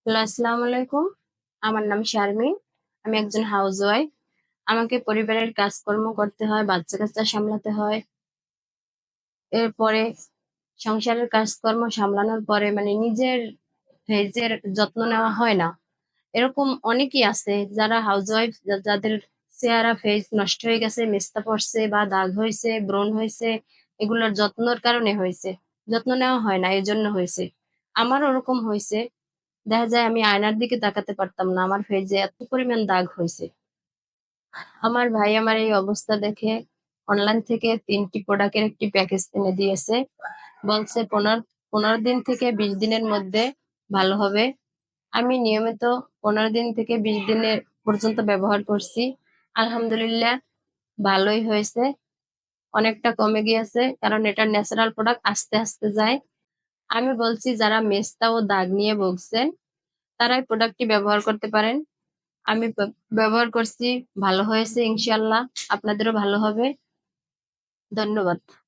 Hello, আসসালামু আলাইকুম। আমার নাম শারমিন। আমি একজন হাউসওয়াইফ। আমাকে পরিবারের কাজকর্ম করতে হয়, বাচ্চা-কাচ্চা সামলাতে হয়। এরপরে সংসারের কাজকর্ম সামলানোর পরে মানে নিজের ফেইসের যত্ন নেওয়া হয় না। এরকম অনেকেই আছে যারা হাউসওয়াইফ যাদের চেহারা ফেইস নষ্ট হয়ে গেছে, মেস্তা পড়ছে বা দাগ হইছে, ব্রণ হইছে, এগুলোর যত্নর কারণে হইছে। যত্ন নেওয়া হয় না, এজন্য হইছে। আমারও ওরকম হইছে। দেখা যায় আমি আয়নার দিকে তাকাতে পারতাম না। আমার ফেইসে এত পরিমাণ দাগ হইছে। আমার ভাই আমার এই অবস্থা দেখে অনলাইন থেকে ৩ টি প্রোডাক্টের একটি প্যাকেজ এনে দিয়েছে। বলছে ১৫ দিন থেকে ২০ দিনের মধ্যে ভালো হবে। আমি নিয়মিত ১৫ দিন থেকে ২০ দিনের পর্যন্ত ব্যবহার করছি। আলহামদুলিল্লাহ ভালোই হয়েছে। অনেকটা কমে গিয়েছে। কারণ এটা ন্যাচারাল প্রোডাক্ট আস্তে যায়। আমি বলছি যারা মেস্তা ও দাগ নিয়ে ভুগছেন, তারা এই প্রোডাক্টটি ব্যবহার করতে পারেন। আমি ব্যবহার করছি, ভালো হয়েছে ইনশাআল্লাহ। আপনাদেরও ভালো হবে। ধন্যবাদ।